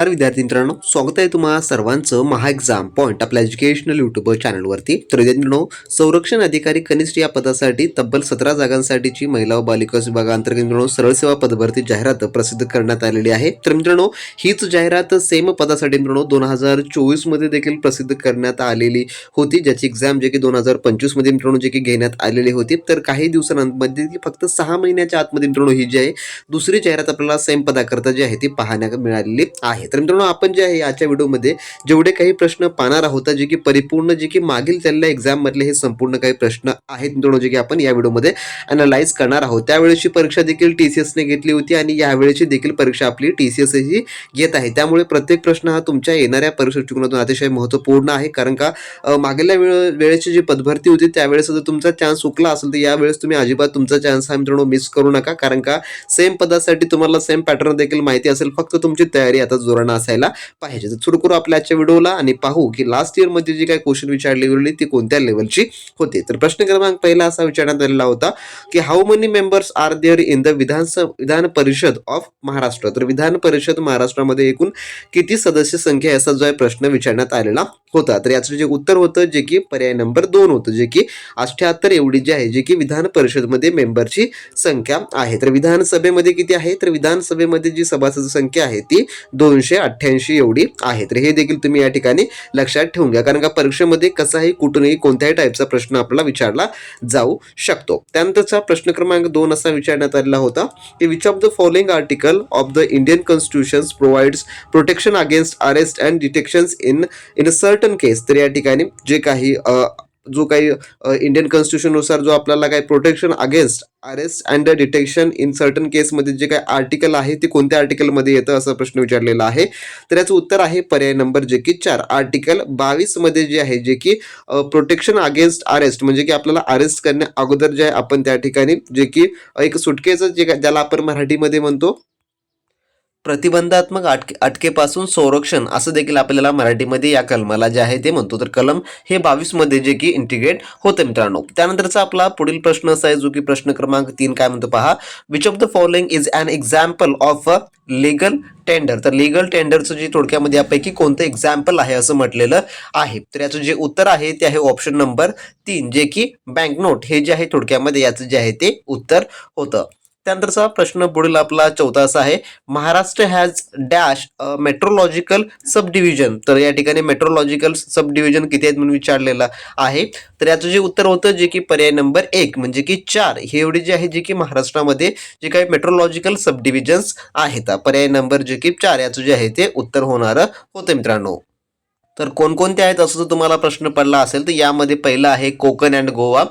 विद्यार्थी मित्रांनो, स्वागत आहे तुम्हा सर्वांचं महा एक्झाम पॉइंट आपल्या एज्युकेशनल यूट्यूब चॅनलवरती. तर विद्यार्थी मित्रांनो, संरक्षण अधिकारी कनिष्ठ या पदासाठी तब्बल 17 जागांसाठीची महिला व बालिका विभागांतर्गत मित्रांनो सरळ सेवा पदभरती जाहिरात प्रसिद्ध करण्यात आलेली आहे. तर मित्रांनो, हीच जाहिरात सेम पदासाठी मित्रांनो 2024 मध्ये देखील प्रसिद्ध करण्यात आलेली होती, ज्याची एक्झाम जे की 2025 मध्ये मित्रांनो जे की घेण्यात आलेली होती. तर काही दिवसांमध्ये फक्त 6 महिन्याच्या आतमध्ये मित्रांनो ही जी आहे दुसरी जाहिरात आपल्याला सेम पदाकरता जी आहे ती पाहण्यात मिळालेली आहे. तर मित्रांनो, आपण जे आहे आजच्या व्हिडिओमध्ये जेवढे काही प्रश्न पाहणार आहोत, जे की परिपूर्ण जे की मागील चाललेल्या एक्झाम मधले हे संपूर्ण काही प्रश्न आहेत मित्रांनो, जे की आपण या व्हिडिओमध्ये अनालाइज करणार आहोत. त्यावेळेची परीक्षा देखील TCS ने घेतली होती आणि यावेळेची देखील परीक्षा आपली TCS ही घेत आहे. त्यामुळे प्रत्येक प्रश्न हा तुमच्या येणाऱ्या परीक्षा दृष्टिकोनातून अतिशय महत्त्वपूर्ण आहे. कारण का मागील वेळेची जी पदभरती होती त्यावेळेस जर तुमचा चान्स चुकला असेल तर यावेळेस तुम्ही अजिबात तुमचा चान्स हा मित्रांनो मिस करू नका. कारण का सेम पदासाठी तुम्हाला सेम पॅटर्न देखील माहिती असेल, फक्त तुमची तयारी आता जोरानं असायला पाहिजे. तर सुरू करू आपल्या आजच्या व्हिडिओला आणि पाहू की लास्ट इयर मध्ये जी काही क्वेश्चन विचारली गेली ती कोणत्या लेवलची होती. तर प्रश्न क्रमांक पहिला असा विचारण्यात आलेला होता की how many members are there in the Vidhan Parishad of Maharashtra. तर विधान परिषद महाराष्ट्रामध्ये एकूण किती सदस्य संख्या असा जो आहे प्रश्न विचारण्यात आलेला होता. तर याचं जे उत्तर होतं जे की पर्याय नंबर 2 होतं, जे की 78 एवढी जी आहे जे की विधान परिषदमध्ये मेंबरची संख्या आहे. तर विधानसभेमध्ये किती आहे, तर विधानसभेमध्ये जी सभासद संख्या आहे ती 288 एवढी आहे. तर हे देखील तुम्ही या ठिकाणी लक्षात ठेवून घ्या, कारण का परीक्षेमध्ये कसाही कुठूनही कोणत्याही टाईपचा प्रश्न आपल्याला विचारला जाऊ शकतो. त्यानंतरचा प्रश्न क्रमांक 2 असा विचारण्यात आलेला होता की which of the following article of the Indian constitution provides protection against arrest and detection in a certain case. तर या ठिकाणी जे काही जो काही इंडियन कॉन्स्टिट्यूशन नुसार जो आपल्याला काही protection against arrest and detection in certain केसमध्ये जे काही आर्टिकल आहे ते कोणत्या आर्टिकलमध्ये येतं असा प्रश्न विचारलेला आहे. तर याचं उत्तर आहे पर्याय नंबर जे की 4 आर्टिकल 22 मध्ये जे आहे जे की प्रोटेक्शन अगेन्स्ट अरेस्ट, म्हणजे की आपल्याला अरेस्ट करण्या अगोदर जे आहे आपण त्या ठिकाणी जे की एक सुटकेचं जे ज्याला आपण मराठीमध्ये म्हणतो प्रतिबंधात्मक अटकेपासून संरक्षण असं देखील आपल्याला मराठीमध्ये या कलमाला जे आहे ते म्हणतो. तर कलम हे 22 मध्ये जे की इंटिग्रेट होतं मित्रांनो. त्यानंतरचा आपला पुढील प्रश्न असा आहे जो की प्रश्न क्रमांक 3 काय म्हणतो पहा, which of the following is an example of a legal tender. तर लीगल टेंडरचं जे थोडक्यामध्ये यापैकी कोणतं एक्झाम्पल आहे असं म्हटलेलं आहे. तर याचं जे उत्तर आहे ते आहे ऑप्शन नंबर 3 जे की बँकनोट हे जे आहे थोडक्यामध्ये याचं जे आहे ते उत्तर होतं. त्यानंतरचा प्रश्न पुढील आपला चौथा असा आहे, Maharashtra has dash meteorological subdivision. तर या ठिकाणी मेट्रोलॉजिकल सब डिव्हिजन किती आहेत म्हणून विचारलेलं आहे. तर याचं जे उत्तर होतं जे की पर्याय नंबर 1 म्हणजे की 4 हे एवढे जे आहे जे की महाराष्ट्रामध्ये जे काही मेट्रोलॉजिकल सब डिव्हिजन्स आहेत. पर्याय नंबर जे की 4 याचं जे आहे ते उत्तर होणारं होतं मित्रांनो. तर कोणकोणते आहेत असं जर तुम्हाला प्रश्न पडला असेल तर यामध्ये पहिलं आहे कोकण अँड गोवा,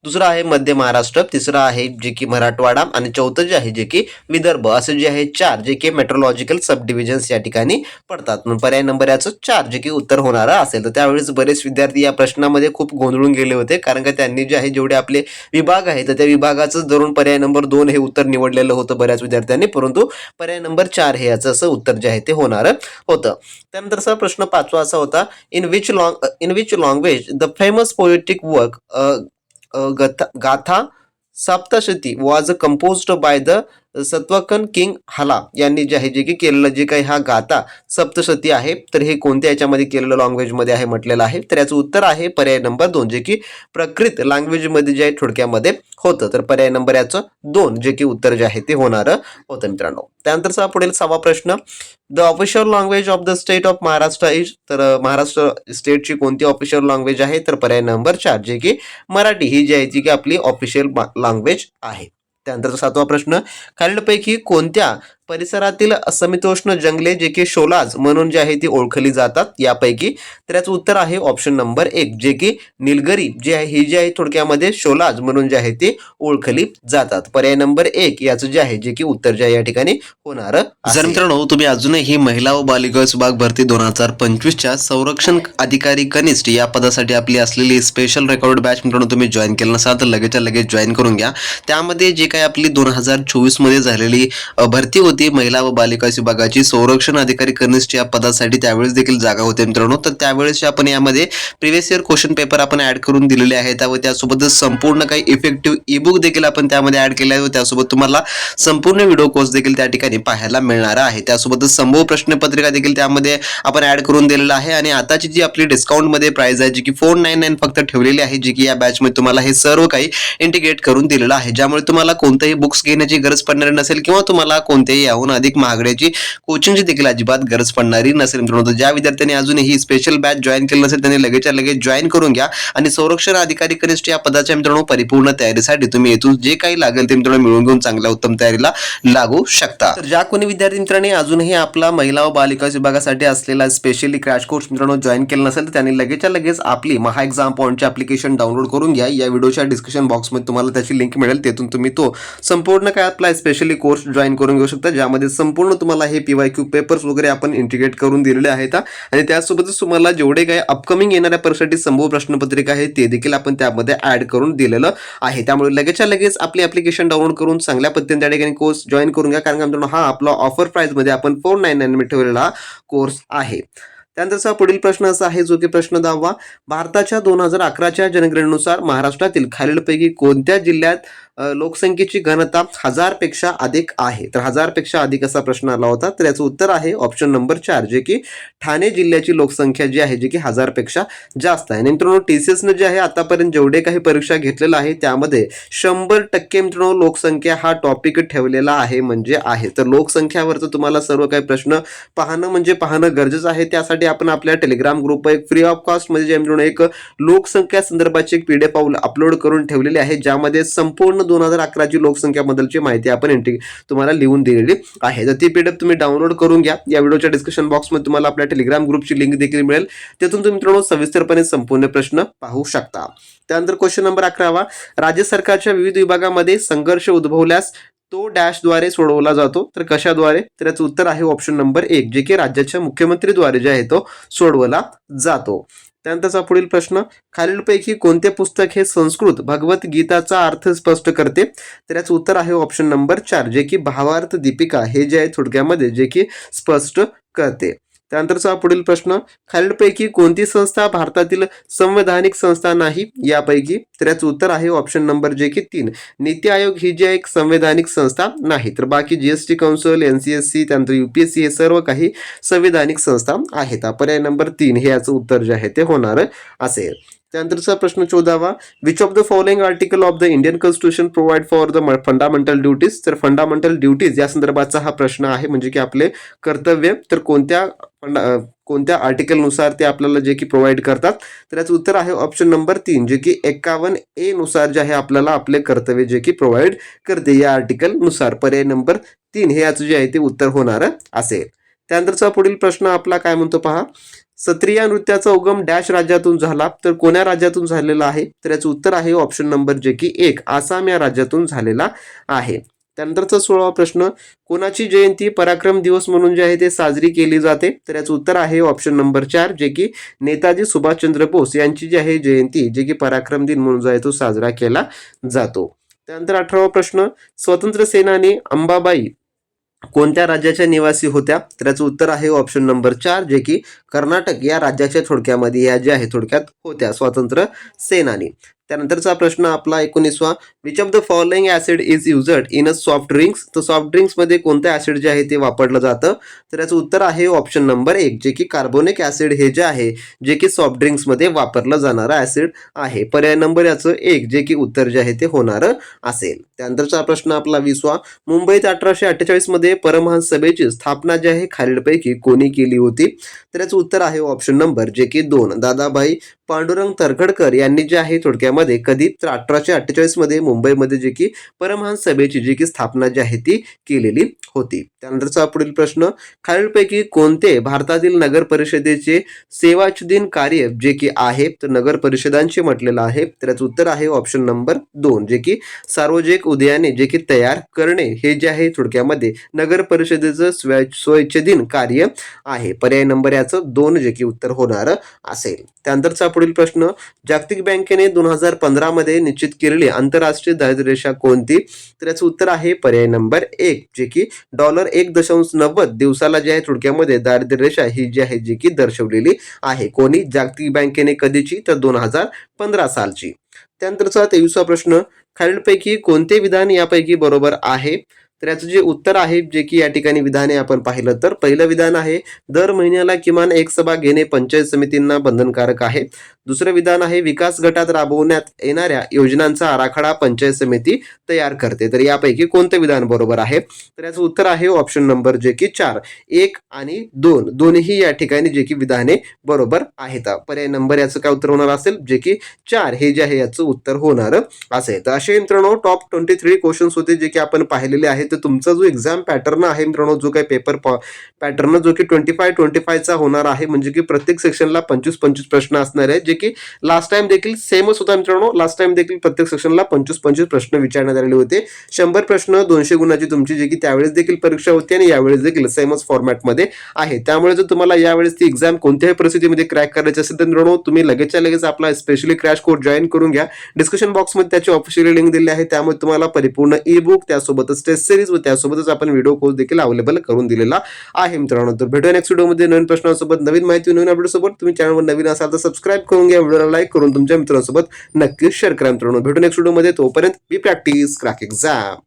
दुसरं आहे मध्य महाराष्ट्र, तिसरं आहे जे की मराठवाडा आणि चौथं जे आहे जे की विदर्भ. असे जे आहे 4 जे की मेट्रोलॉजिकल सब डिव्हिजन्स या ठिकाणी पडतात. म्हणून पर्याय नंबर याचं 4 जे की उत्तर होणारं असेल. तर त्यावेळेस बरेच विद्यार्थी या प्रश्नामध्ये खूप गोंधळून गेले होते, कारण का त्यांनी जे आहे जेवढे आपले विभाग आहेत तर त्या विभागाचं धरून पर्याय नंबर 2 हे उत्तर निवडलेलं होतं बऱ्याच विद्यार्थ्यांनी, परंतु पर्याय नंबर 4 हे याचं असं उत्तर जे आहे ते होणारं होतं. त्यानंतरचा प्रश्न 5वा असा होता, in which language the famous poetic work Gatha Saptashti was composed by the सत्वकन किंग हाला यांनी जे आहे जे की केलेलं जे काही हा गाथा सप्तशती आहे तर हे कोणत्या याच्यामध्ये केलेलं लँग्वेजमध्ये आहे म्हटलेलं आहे. तर याचं उत्तर आहे पर्याय नंबर 2 जे की प्रकृत लँग्वेजमध्ये जे आहे थोडक्यामध्ये होतं. तर पर्याय नंबर याचं 2 जे की उत्तर जे आहे ते होणारं होतं मित्रांनो. त्यानंतरचा पुढील 6वा प्रश्न, the official language of the state of Maharashtra is. तर महाराष्ट्र स्टेटची कोणती ऑफिशियल लँग्वेज आहे, तर पर्याय नंबर 4 जे की मराठी ही जी आहे जी की आपली ऑफिशियल लँग्वेज आहे. त्यानंतर 7वा प्रश्न, खालीलपैकी कोणत्या परिसरातील समितोष्ण जंगले जे की शोलाज म्हणून जे आहे ती ओळखली जातात यापैकी. तर याचं उत्तर आहे ऑप्शन नंबर 1 जे की निलगिरी जे आहे ही जी आहे थोडक्यामध्ये शोलाज म्हणून जे आहे ते ओळखली जातात. पर्याय नंबर 1 याचं जे आहे जे की उत्तर जे आहे या ठिकाणी होणार. जर मित्रांनो तुम्ही अजूनही महिला व बालिका विभाग भरती 2025च्या संरक्षण अधिकारी कनिष्ठ या पदासाठी आपली असलेली स्पेशल रेकॉर्ड बॅच मित्रांनो तुम्ही जॉईन केलं नसाल तर लगेच जॉईन करून घ्या. त्यामध्ये जे काही आपली 2024 मध्ये झालेली भरती होती होती महिला व बालिका विभागाची संरक्षण अधिकारी कनिष्ठ या पदासाठी त्यावेळेस देखील जागा होते मित्रांनो. तर त्यावेळेस आपण यामध्ये प्रिव्हियस इयर क्वेश्चन पेपर आपण ऍड करून दिलेले आहेत व त्यासोबतच संपूर्ण काही इफेक्टिव्ह ईबुक देखील आपण त्यामध्ये ऍड केले आहे व त्यासोबत तुम्हाला संपूर्ण व्हिडिओ कोर्स देखील त्या ठिकाणी पाहायला मिळणार आहे. त्यासोबतच संभव प्रश्नपत्रिका देखील त्यामध्ये आपण ऍड करून दिलेला आहे आणि आताची जी आपली डिस्काउंट मध्ये प्राइस आहे जी की 499 फक्त ठेवलेली आहे, जी की या बॅच मध्ये तुम्हाला हे सर्व काही इंटिग्रेट करून दिलेलं आहे, ज्यामुळे तुम्हाला कोणतेही बुक्स घेण्याची गरज पडणार नसेल किंवा तुम्हाला कोणतेही याहून अधिक महागड्याची कोचिंगची देखील अजिबात गरज पडणारी नसेल मित्रांनो. ज्या विद्यार्थ्यांनी अजूनही स्पेशल बॅच जॉईन केलं नसेल त्यांनी लगेचच्या लगेच जॉईन करून घ्या आणि संरक्षण अधिकारी कनिष्ठ या पदाच्या मित्रांनो परिपूर्ण तयारीसाठी तुम्ही येथून जे काही लागेल ते मित्रांनो मिळवून घेऊन चांगल्या उत्तम तयारीला लागू शकता. तर ज्या कोणी विद्यार्थी मित्रांनी अजूनही आपला महिला व बालिका विभागासाठी असलेला स्पेशली क्रॅश कोर्स मित्रांनो जॉईन केलं नसेल तर त्यांनी लगेचच्या लगेच आपली महा एक्झाम पॉईंटचे ऍप्लिकेशन डाउनलोड करून घ्या. या व्हिडिओच्या डिस्क्रिप्शन बॉक्समध्ये तुम्हाला त्याची लिंक मिळेल, तेथून तुम्ही तो संपूर्ण काय आपला स्पेशली कोर्स जॉईन करून घेऊ शकता, ज्यामध्ये संपूर्ण तुम्हाला हे PYQ पेपर्स वगैरे आपण इंटिग्रेट करून दिलेले आहेत आणि त्यासोबतच तुम्हाला जेवढे काही अपकमिंग येणाऱ्या परीक्षेसाठी संभव प्रश्नपत्रिका आहे ते देखील आपण त्यामध्ये ऍड करून दिलेलं आहे. त्यामुळे लगेचच्या लगेच आपली ऍप्लिकेशन डाउनलोड करून चांगल्या पद्धतीने त्या ठिकाणी कोर्स जॉईन करून घ्या, कारण मित्रांनो हा आपला ऑफर प्राइस मध्ये आपण 499 मध्ये ठेवलेला कोर्स आहे. त्यानंतरचा पुढील प्रश्न असा आहे जो की प्रश्न 10वा, भारताच्या 2011च्या जनगणनेनुसार महाराष्ट्रातील खालीलपैकी कोणत्या जिल्ह्यात लोकसंख्येची घनता 1000 पेक्षा अधिक आहे? तर 1000 पेक्षा अधिक असा प्रश्न आला होता, तर याचं उत्तर आहे ऑप्शन नंबर 4 जे की ठाणे जिल्ह्याची लोकसंख्या जी आहे जी की 1000 पेक्षा जास्त आहे. मित्रांनो TCS ने जे आहे आतापर्यंत जेवढे काही परीक्षा घेतलेला आहे त्यामध्ये 100% मित्रांनो लोकसंख्या हा टॉपिक ठेवलेला आहे म्हणजे आहे. तर लोकसंख्यावरचं तुम्हाला सर्व काही प्रश्न पाहणं गरजेचं आहे. त्यासाठी आपण आपल्या टेलिग्राम ग्रुप एक फ्री ऑफ कॉस्ट मध्ये जे मित्रांनो एक लोकसंख्या संदर्भाची एक PDF अपलोड करून ठेवलेली आहे, ज्यामध्ये संपूर्ण 2011 ची लोकसंख्या बद्दलची माहिती आपण तुम्हाला लिहून दिलेली आहे. तर ती PDF तुम्ही डाउनलोड करून घ्या. या व्हिडिओच्या डिस्क्रिप्शन बॉक्समध्ये तुम्हाला आपल्या टेलिग्राम ग्रुपची लिंक देखील मिळेल, तेथून तुम्ही मित्रांनो सविस्तरपणे संपूर्ण प्रश्न पाहू शकता. त्यानंतर क्वेश्चन नंबर 11वा, राज्य सरकारच्या विविध विभागामध्ये संघर्ष उद्भवल्यास तो डॅशद्वारे सोडवला जातो, तर कशाद्वारे? तर याचं उत्तर आहे ऑप्शन नंबर 1 जे की राज्याच्या मुख्यमंत्रीद्वारे जे आहे तो सोडवला जातो. त्यानंतरचा पुढील प्रश्न, खालीलपैकी कोणते पुस्तक हे संस्कृत भगवद्गीताचा अर्थ स्पष्ट करते? तर याचं उत्तर आहे ऑप्शन नंबर 4 जे की भावार्थ दीपिका हे जे आहे थोडक्यामध्ये जे की स्पष्ट करते. त्यानंतरचा पुढील प्रश्न, खालीलपैकी कोणती संस्था भारतातील संवैधानिक संस्था नाही यापैकी? तर याचं उत्तर आहे ऑप्शन नंबर जे की 3 नीती आयोग ही जी एक संवैधानिक संस्था नाही, तर बाकी GST काउन्सिल, NCSC, त्यानंतर UPSC हे सर्व काही संवैधानिक संस्था आहेत. पर्याय नंबर 3 हे याचं उत्तर जे आहे ते होणार असेल. त्यानंतरचा प्रश्न 14वा, which of the following article of the Indian constitution provide for the fundamental duties? तर फंडामेंटल ड्युटीज या संदर्भाचा हा प्रश्न आहे, म्हणजे की आपले कर्तव्य, तर कोणत्या आर्टिकलनुसार ते आपल्याला जे की प्रोव्हाइड करतात? तर याचं उत्तर आहे ऑप्शन नंबर 3 जे की 51A नुसार जे आहे आपल्याला आपले कर्तव्य जे की प्रोव्हाइड करते या आर्टिकल नुसार. पर्याय नंबर 3 हे याचं जे आहे ते उत्तर होणार असेल. त्यानंतरचा पुढील प्रश्न आपला काय म्हणतो पहा, सत्रिया नृत्याचा उगम डॅश राज्यातून झाला, तर कोण्या राज्यातून झालेला आहे? तर याचं उत्तर आहे ऑप्शन नंबर जे की 1 आसाम या राज्यातून झालेला आहे. त्यानंतरचा 16वा प्रश्न, कोणाची जयंती पराक्रम दिवस म्हणून जे आहे ते साजरी केली जाते? तर याचं उत्तर आहे ऑप्शन नंबर 4 जे की नेताजी सुभाषचंद्र बोस यांची जी आहे जयंती जे की पराक्रम दिन म्हणून जो आहे तो साजरा केला जातो. त्यानंतर 18वा प्रश्न, स्वतंत्र सेनानी अंबाबाई कोणत्या राज्याच्या निवासी होत्या? तर याचं उत्तर आहे ऑप्शन नंबर 4 जे की कर्नाटक या राज्याच्या थोडक्यामध्ये या ज्या आहे थोडक्यात होत्या स्वातंत्र्य सेनानी. त्यानंतरचा प्रश्न आपला 19वा, which of the following acid is used in a soft drinks? तर सॉफ्ट ड्रिंक्स मध्ये कोणतं ऍसिड जे आहे ते वापरलं जातं? तर याचं उत्तर आहे ऑप्शन नंबर 1 जे की कार्बोनिक ऍसिड हे जे आहे जे की सॉफ्ट ड्रिंक्स मध्ये वापरलं जाणारं ऍसिड आहे. पर्याय नंबर याचं 1 जे की उत्तर जे आहे ते होणार असेल. त्यानंतरचा प्रश्न आपला 20वा, मुंबईत 1848 मध्ये परमहंस सभेची स्थापना जी आहे खालीलपैकी कोणी केली होती? तर याचं उत्तर आहे ऑप्शन नंबर जे की 2 दादाभाई पांडुरंग तरखडकर यांनी जे आहे थोडक्यामध्ये कधी? तर 1848 मध्ये मुंबईमध्ये जे की परमहंस सभेची जी की स्थापना जी आहे ती केलेली होती. त्यानंतरचा पुढील प्रश्न, खालीलपैकी कोणते भारतातील नगर परिषदेचे सेवाच्युतीन कार्य जे की आहे? तर नगर परिषदांचे म्हटलेलं आहे. तर याचं उत्तर आहे ऑप्शन नंबर 2 जे की सार्वजनिक उद्याने जे की तयार करणे हे जे आहे थोडक्यामध्ये नगर परिषदेचं स्वच्छेदीन कार्य आहे. पर्याय नंबर याचं 2 जे की उत्तर होणार असेल. त्यानंतरचा पुढील पुढील प्रश्न, जागतिक बँकेने 2015 मध्ये निश्चित केलेली आंतरराष्ट्रीय दारिद्र्य रेषा कोणती? तर याचं उत्तर आहे पर्याय नंबर 1, जे की $1.90 दिवसाला जे आहे थोडक्यामध्ये दारिद्र्य रेषा ही जी आहे जी की दर्शवलेली आहे. कोणी? जागतिक बँकेने. कधीची? तर 2015 सालची. त्यानंतरचा 23वा प्रश्न, खालीलपैकी कोणते विधान यापैकी बरोबर आहे? तर याचं जे उत्तर आहे जे की या ठिकाणी विधाने आपण पाहिलं तर पहिलं विधान आहे, दर महिन्याला किमान एक सभा घेणे पंचायत समितींना बंधनकारक आहे. दुसरं विधान आहे, विकास गटात राबवण्यात येणाऱ्या योजनांचा आराखडा पंचायत समिती तयार करते. तर यापैकी कोणतं विधान बरोबर आहे? तर याचं उत्तर आहे ऑप्शन नंबर जे की 4, 1 आणि 2 दोन्ही या ठिकाणी जे की विधाने बरोबर आहेत. पर्याय नंबर याचं काय उत्तर होणार असेल? जे की 4 हे जे आहे याचं उत्तर होणार असेल. तर असे मित्रांनो टॉप 23 क्वेश्चन्स होते जे की आपण पाहिलेले आहेत. तर तुमचा जो एक्झाम पॅटर्न आहे मित्रांनो, जो काही पेपर पॅटर्न जो की 25 चा होणार आहे, म्हणजे की प्रत्येक सेक्शनला 25 प्रश्न असणार आहेत, जे की लास्ट टाइम देखील सेमच होता मित्रांनो. लास्ट टाइम देखील प्रत्येक सेक्शनला 25 प्रश्न विचारण्यात आलेले होते. 100 प्रश्न 200 गुणाची तुमची जी की त्यावेळेस देखील परीक्षा होती आणि यावेळेस देखील सेमच फॉर्मॅटमध्ये आहे. त्यामुळे जर तुम्हाला यावेळेस ती एक्झाम कोणत्याही परिस्थितीमध्ये क्रॅक करायची असेल तर मित्रांनो तुम्ही लगेचच्या लगेच आपला स्पेशली क्रॅश कोर्स जॉईन करून घ्या. डिस्क्रिप्शन बॉक्समध्ये त्याची ऑफिशियल लिंक दिली आहे. त्यामुळे तुम्हाला परिपूर्ण ई बुक, त्यासोबतच टेस्ट सिरीज व त्यासोबतच आपण व्हिडिओ कोर्स देखील अवेलेबल करून दिलेला आहे मित्रांनो. तर भेटूया नेक्स्ट व्हिडिओमध्ये नवीन प्रश्नांसोबत, नवीन माहिती, नवीन अपडेट सोबत. तुम्ही चॅनलवर नवीन असाल तर सबस्क्राईब करून घ्या, व्हिडिओला लाईक करून तुमच्या मित्रांसोबत नक्कीच शेअर करा मित्रांनो. भेटू नेक्स्ट व्हिडिओमध्ये. तोपर्यंत बी प्रॅक्टिस क्रॅक एक्झाम.